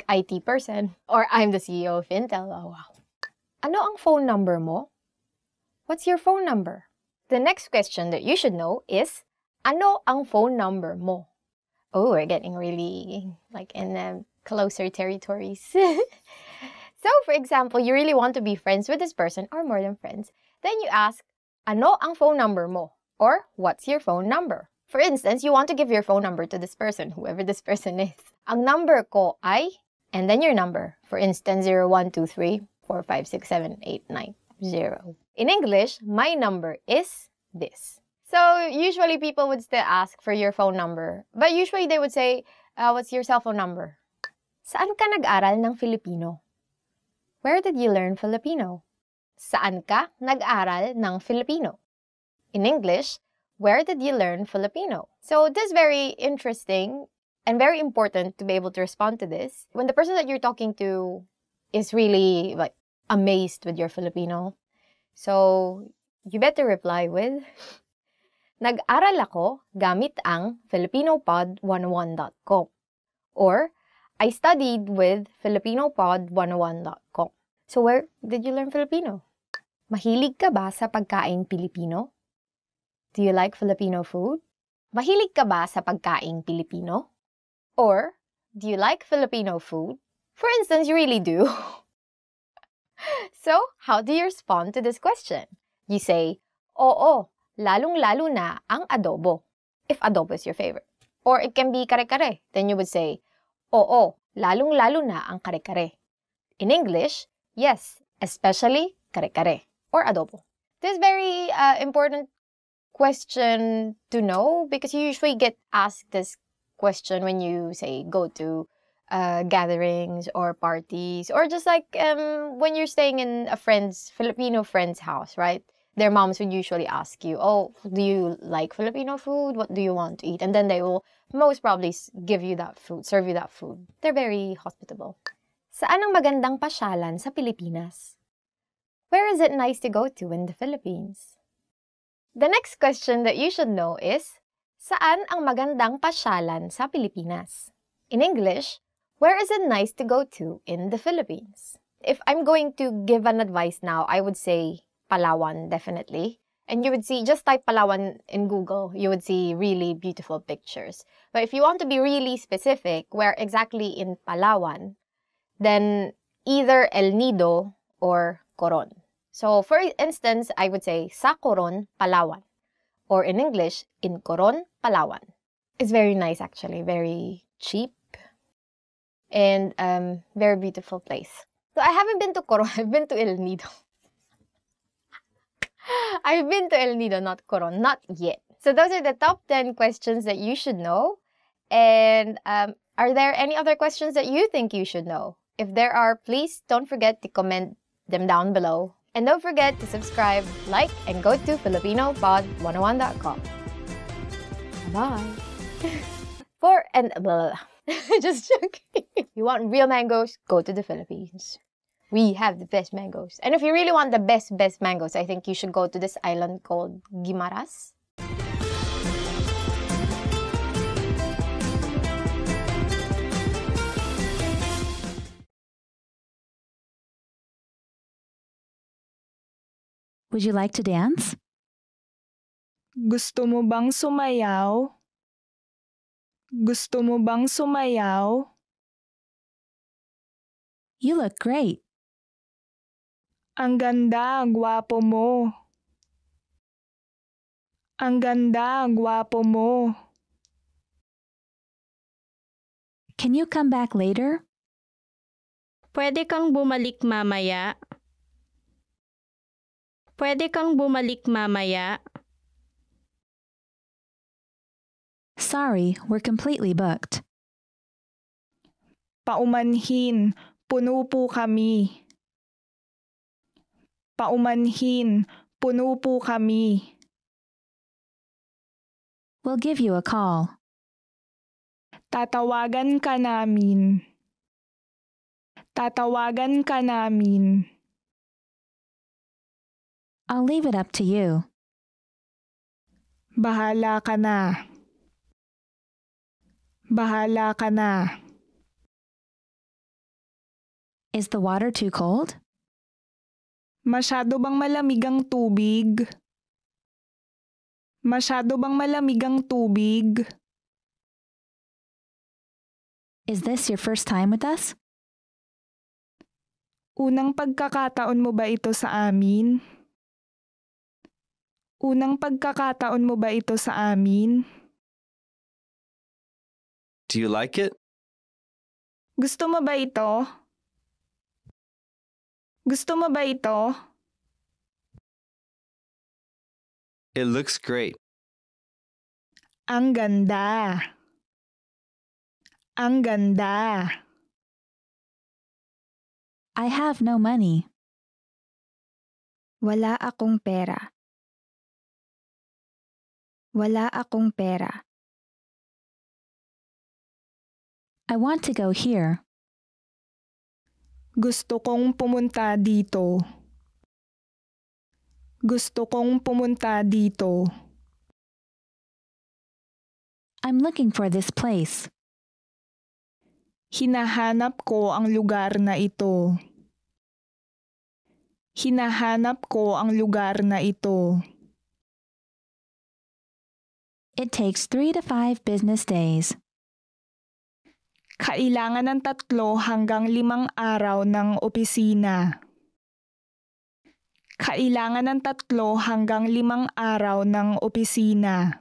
IT person, or I'm the CEO of Intel. Oh, wow. Ano ang phone number mo? What's your phone number? The next question that you should know is, ano ang phone number mo? Oh, we're getting really in closer territories. So, for example, you really want to be friends with this person or more than friends. Then you ask, ano ang phone number mo? Or, what's your phone number? For instance, you want to give your phone number to this person, whoever this person is. Ang number ko ay, and then your number. For instance, 0123456789. In English, my number is this. So usually people would still ask for your phone number. But usually they would say, what's your cell phone number? Saan ka nag-aral ng Filipino? Where did you learn Filipino? Saan ka nag-aral ng Filipino? In English, where did you learn Filipino? So this is very interesting and very important to be able to respond to this. When the person that you're talking to is really amazed with your Filipino, so you better reply with, nag-aral ako gamit ang filipinopod101.com. Or, I studied with filipinopod101.com. So where did you learn Filipino? Mahilig ka ba sa pagkaing Pilipino? Do you like Filipino food? Mahilig ka ba sa pagkaing Pilipino? Or, do you like Filipino food? For instance, you really do. So, how do you respond to this question? You say, oo, lalong-lalo na ang adobo, if adobo is your favorite. Or it can be kare-kare. Then you would say, oo, lalong-lalo na ang kare-kare. In English, yes, especially kare-kare or adobo. This is very important question to know because you usually get asked this question when you say go to gatherings or parties, or just when you're staying in a Filipino friend's house, right? Their moms would usually ask you, oh, do you like Filipino food? What do you want to eat? And then they will most probably give you that food, serve you that food. They're very hospitable. Saan ang magandang pasyalan sa Pilipinas? Where is it nice to go to in the Philippines? The next question that you should know is, saan ang magandang pasyalan sa Pilipinas? In English, where is it nice to go to in the Philippines? If I'm going to give an advice now, I would say Palawan, definitely. And you would see, just type Palawan in Google, you would see really beautiful pictures. But if you want to be really specific, where exactly in Palawan, then either El Nido or Coron. So, for instance, I would say, sa Coron, Palawan. Or in English, in Coron, Palawan. It's very nice, actually. Very cheap. And very beautiful place. So, I haven't been to Coron. I've been to El Nido. I've been to El Nido, not Coron. Not yet. So those are the top 10 questions that you should know. And are there any other questions that you think you should know? If there are, please don't forget to comment them down below. And don't forget to subscribe, like, and go to FilipinoPod101.com. Bye. Just joking. If you want real mangoes, go to the Philippines. We have the best mangoes. And if you really want the best mangoes, I think you should go to this island called Guimaras. Would you like to dance? Gusto mo bang sumayaw? Gusto mo bang sumayaw? You look great. Ang ganda, gwapo mo. Ang ganda, gwapo mo. Can you come back later? Pwede kang bumalik mamaya. Pwede kang bumalik mamaya. Sorry, we're completely booked. Paumanhin, puno po kami. Paumanhin, puno po kami. We'll give you a call. Tatawagan ka namin. Tatawagan ka namin. I'll leave it up to you. Bahala ka na. Bahala ka na. Is the water too cold? Masyado bang malamig ang tubig? Masyado bang malamig ang tubig? Is this your first time with us? Unang pagkakataon mo ba ito sa amin? Unang pagkakataon mo ba ito sa amin? Do you like it? Gusto mo ba ito? Gusto mo ba ito? It looks great. Ang ganda. Ang ganda. I have no money. Wala akong pera. Wala akong pera. I want to go here. Gusto kong pumunta dito. Gusto kong pumunta dito. I'm looking for this place. Hinahanap ko ang lugar na ito. Hinahanap ko ang lugar na ito. It takes 3 to 5 business days. Kailangan ng 3 hanggang 5 araw ng opisina. Kailangan ng 3 hanggang 5 araw ng opisina.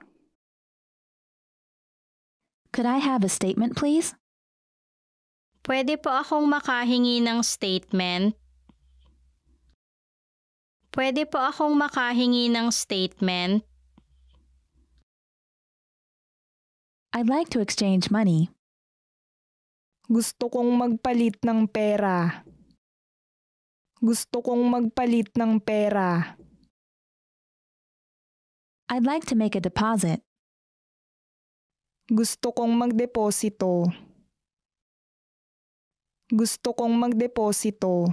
Could I have a statement, please? Pwede po akong makahingi ng statement. Pwede po akong makahingi ng statement. I'd like to exchange money. Gusto kong magpalit ng pera. Gusto kong magpalit ng pera. I'd like to make a deposit. Gusto kong magdeposito. Gusto kong magdeposito.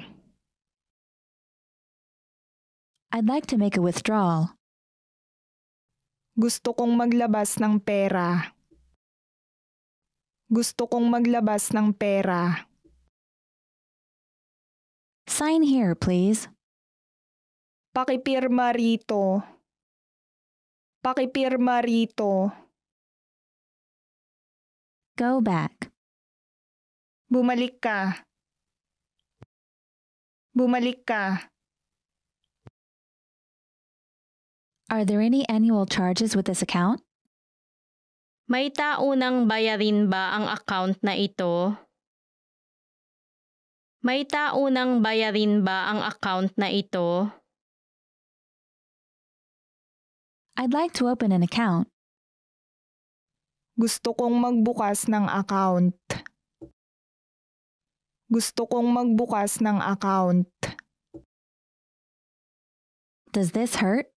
I'd like to make a withdrawal. Gusto kong maglabas ng pera. Gusto kong maglabas ng pera. Sign here, please. Pakipirma rito. Pakipirma rito. Go back. Bumalik ka. Bumalik ka. Are there any annual charges with this account? May taunang bayarin ba ang account na ito? May taunang bayarin ba ang account na ito? I'd like to open an account. Gusto kong magbukas ng account. Gusto kong magbukas ng account. Does this hurt?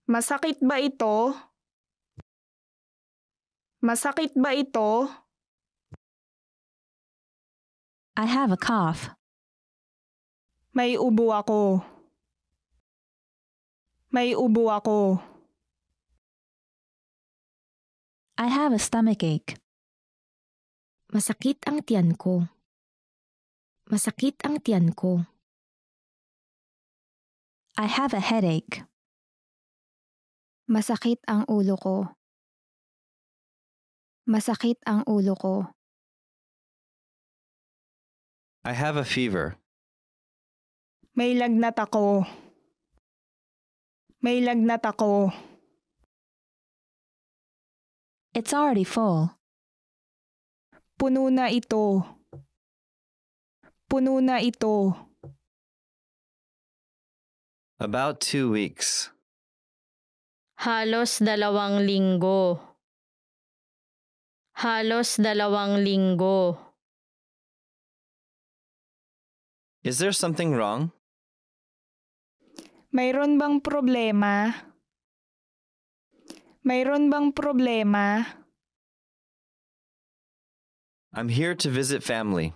Masakit ba ito? Masakit ba ito? I have a cough. May ubo ako. May ubo ako. I have a stomachache. Masakit ang tiyan ko. Masakit ang tiyan ko. I have a headache. Masakit ang ulo ko. Masakit ang ulo ko. I have a fever. May lagnat ako. May lagnat ako. It's already full. Puno na ito. Puno na ito. About 2 weeks. Halos 2 linggo. Halos 2 linggo. Is there something wrong? Mayroon bang problema? Mayroon bang problema? I'm here to visit family.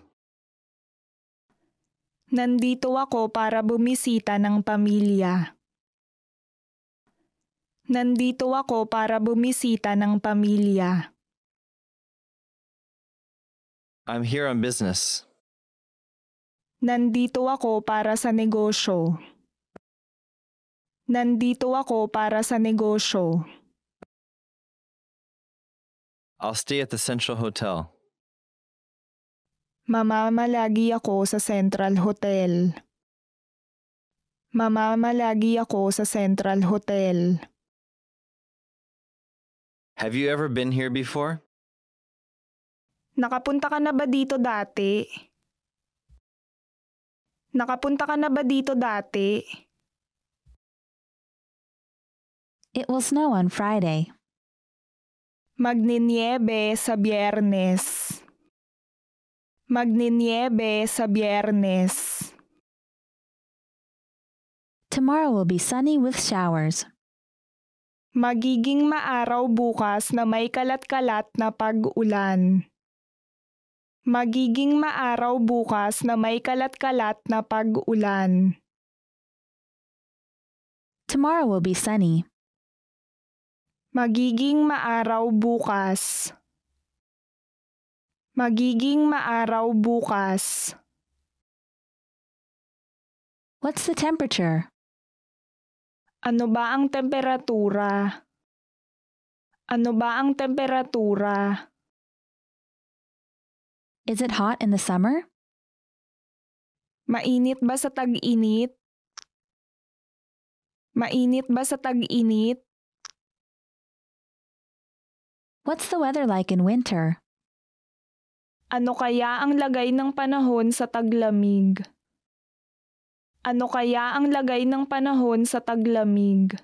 Nandito ako para bumisita ng pamilya. Nandito ako para bumisita ng pamilya. I'm here on business. Nandito ako para sa negosyo. Nandito ako para sa negosyo. I'll stay at the Central Hotel. Mamamalagi ako sa Central Hotel. Mamamalagi ako sa Central Hotel. Have you ever been here before? Nakapunta ka na ba dito dati? Nakapunta ka na ba dito dati? It will snow on Friday. Magniniebe sa Biyernes. Magniniebe sa Biyernes. Tomorrow will be sunny with showers. Magiging maaraw bukas na may kalat-kalat na pag-ulan. Magiging maaraw bukas na may kalat-kalat na pag-ulan. Tomorrow will be sunny. Magiging maaraw bukas. Magiging maaraw bukas. What's the temperature? Ano ba ang temperatura? Ano ba ang temperatura? Is it hot in the summer? Mainit ba sa tag-init? Mainit ba sa tag-init? What's the weather like in winter? Ano kaya ang lagay ng panahon sa taglamig? Ano kaya ang lagay ng panahon sa taglamig?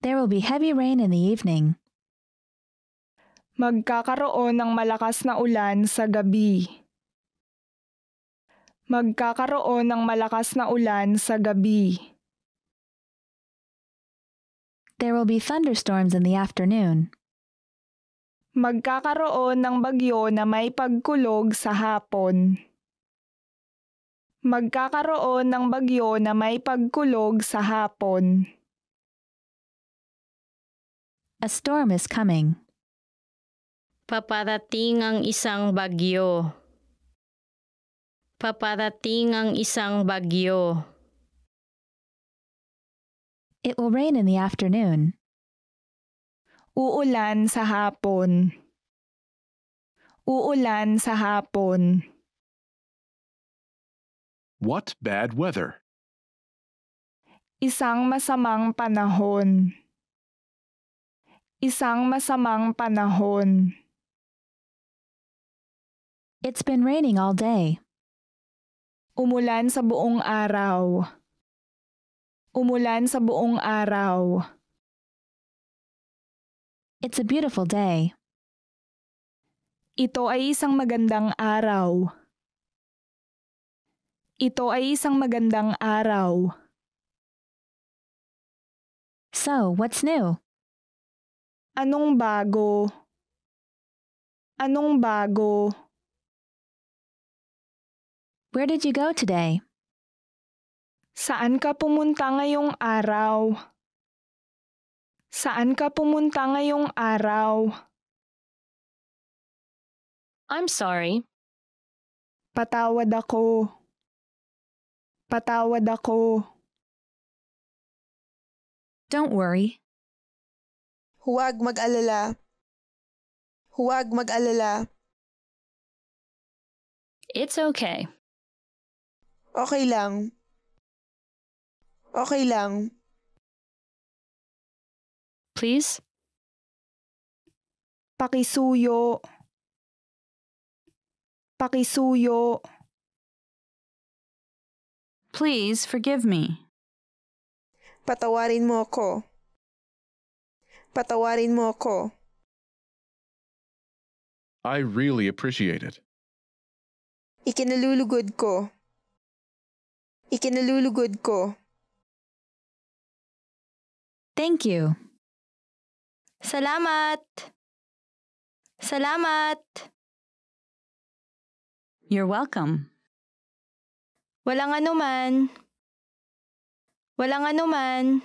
There will be heavy rain in the evening. Magkakaroon ng malakas na ulan sa gabi. Magkakaroon ng malakas na ulan sa gabi. There will be thunderstorms in the afternoon. Magkakaroon ng bagyo na may pagkulog sa hapon. Magkakaroon ng bagyo na may pagkulog sa hapon. A storm is coming. Paparating ang isang bagyo. Paparating ang isang bagyo. It will rain in the afternoon. Uulan sa hapon. Uulan sa hapon. What bad weather? Isang masamang panahon. Isang masamang panahon. It's been raining all day. Umulan sa buong araw. Umulan sa buong araw. It's a beautiful day. Ito ay isang magandang araw. Ito ay isang magandang araw. So, what's new? Anong bago? Anong bago? Where did you go today? Saan ka pumunta ngayong araw? Saan ka pumunta ngayong araw? I'm sorry. Patawad ako. Patawad ako. Don't worry. Huwag mag-alala. Huwag mag-alala. It's okay. Okay lang. Okay lang. Please? Pakisuyo. Pakisuyo. Please forgive me. Patawarin mo ako. Patawarin mo ako. I really appreciate it. Ikinalulugod ko. Ikinalulugod ko. Thank you. Salamat! Salamat! You're welcome. Walang anuman. Walang anuman.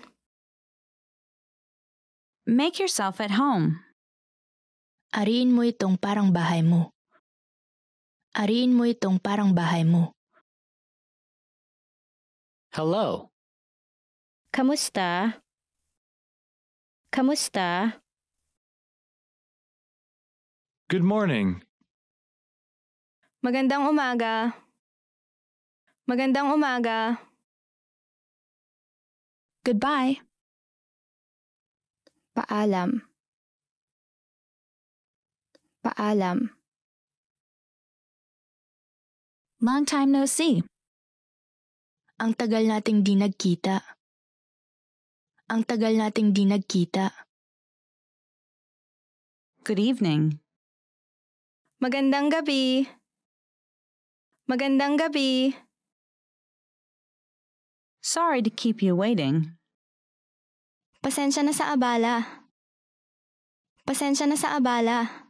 Make yourself at home. Ariin mo itong parang bahay mo. Ariin mo itong parang bahay mo. Hello. Kamusta? Kamusta? Good morning. Magandang umaga. Magandang umaga. Goodbye. Paalam. Paalam. Long time no see. Ang tagal nating di nagkita. Ang tagal nating di nagkita. Good evening. Magandang gabi. Magandang gabi. Sorry to keep you waiting. Pasensya na sa abala. Pasensya na sa abala.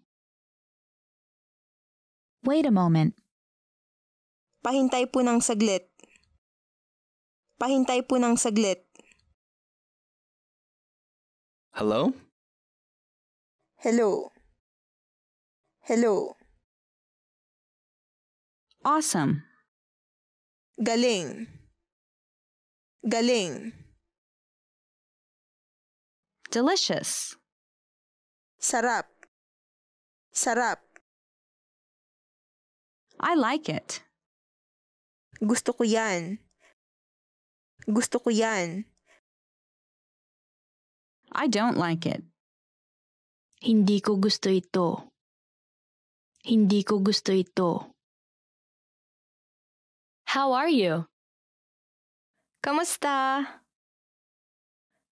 Wait a moment. Pahintay po ng saglit. Pahintay po ng saglit. Hello? Hello. Hello. Awesome. Galing. Galing. Delicious. Sarap. Sarap. I like it. Gusto ko yan. Gusto ko yan. I don't like it. Hindi ko gusto ito. Hindi ko gusto ito. How are you? Kamusta?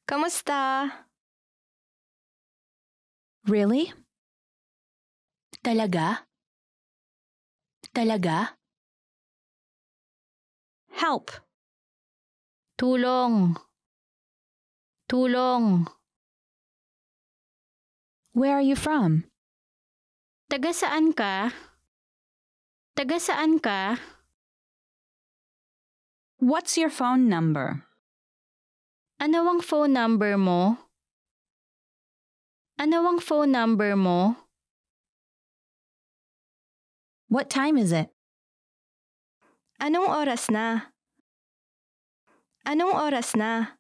Kamusta? Really? Talaga? Talaga? Help. Tulong. Tulong. Where are you from? Taga saan ka? Taga saan ka? What's your phone number? Ano ang phone number mo? Ano ang phone number mo? What time is it? Anong oras na? Anong oras na?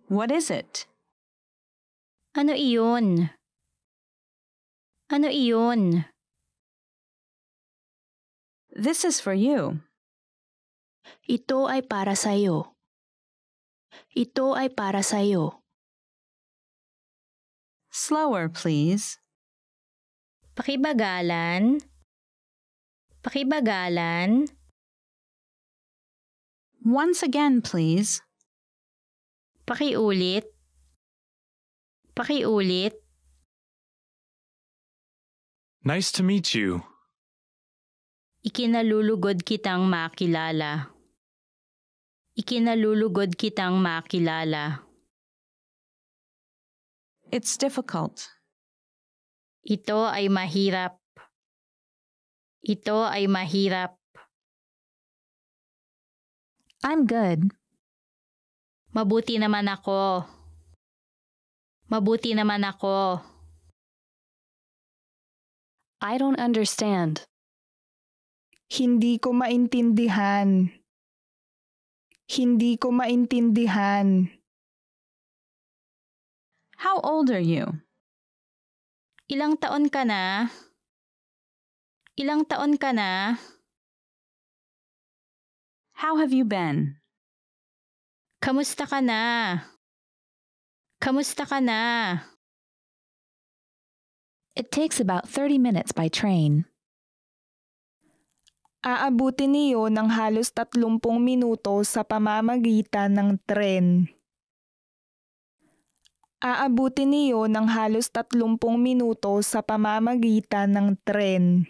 What is it? Ano iyon? Ano iyon? This is for you. Ito ay para sa'yo. Ito ay para sa'yo. Slower, please. Pakibagalan. Pakibagalan. Once again, please. Pakiulit. Pakiulit. Nice to meet you. Ikinalulugod kitang makilala. Ikinalulugod kitang makilala. It's difficult. Ito ay mahirap. Ito ay mahirap. I'm good. Mabuti naman ako. Mabuti naman ako. I don't understand. Hindi ko maintindihan. Hindi ko maintindihan. How old are you? Ilang taon ka na? Ilang taon ka na? How have you been? Kamusta ka na? Kamusta ka na? It takes about 30 minutes by train. Aabutin niyo ng halos 30 minuto sa pamamagitan ng tren. Aabutin niyo ng halos 30 minuto sa pamamagitan ng tren.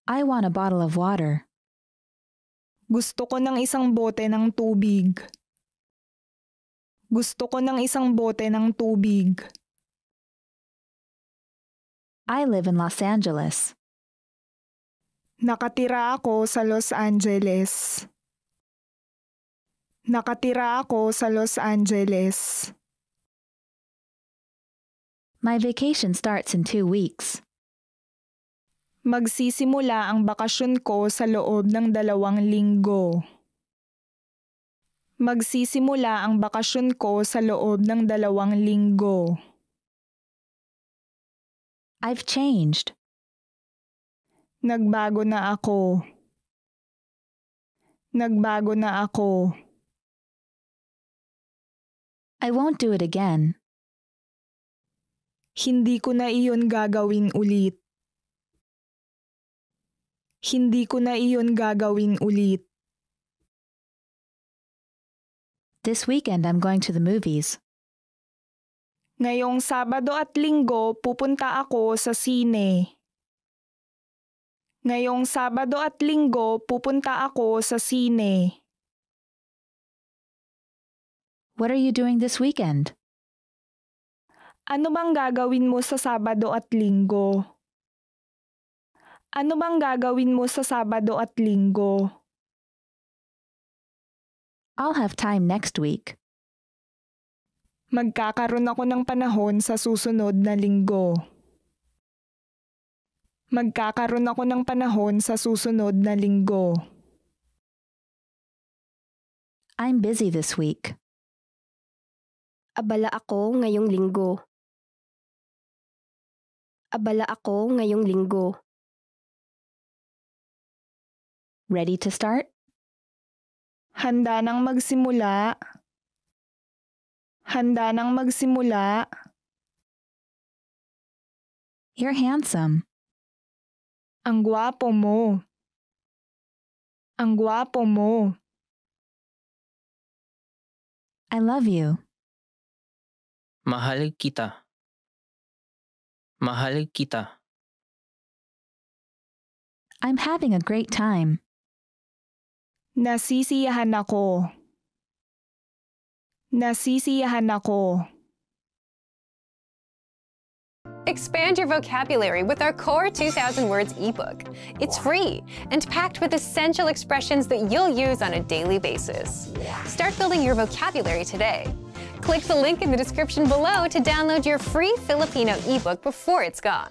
I want a bottle of water. Gusto ko ng isang bote ng tubig. Gusto ko ng isang bote ng tubig. I live in Los Angeles. Nakatira ako sa Los Angeles. Nakatira ako sa Los Angeles. My vacation starts in 2 weeks. Magsisimula ang bakasyon ko sa loob ng 2 linggo. Magsisimula ang bakasyon ko sa loob ng 2 linggo. I've changed. Nagbago na ako. Nagbago na ako. I won't do it again. Hindi ko na iyon gagawin ulit. Hindi ko na iyon gagawin ulit. This weekend I'm going to the movies. Ngayong Sabado at Linggo pupunta ako sa sine. Ngayong Sabado at Linggo pupunta ako sa sine. What are you doing this weekend? Ano bang gagawin mo sa Sabado at Linggo? Ano bang gagawin mo sa Sabado at Linggo? I'll have time next week. Magkakaroon ako ng panahon sa susunod na linggo. Magkakaroon ako ng panahon sa susunod na linggo. I'm busy this week. Abala ako ngayong linggo. Abala ako ngayong linggo. Ready to start? Handa nang magsimula. Handa nang magsimula. You're handsome. Ang gwapo mo. Ang gwapo mo. I love you. Mahal kita. Mahal kita. I'm having a great time. Nasisiyahan ako. Nasisiyahan ako. Expand your vocabulary with our Core 2000 Words ebook. It's free and packed with essential expressions that you'll use on a daily basis. Start building your vocabulary today. Click the link in the description below to download your free Filipino ebook before it's gone.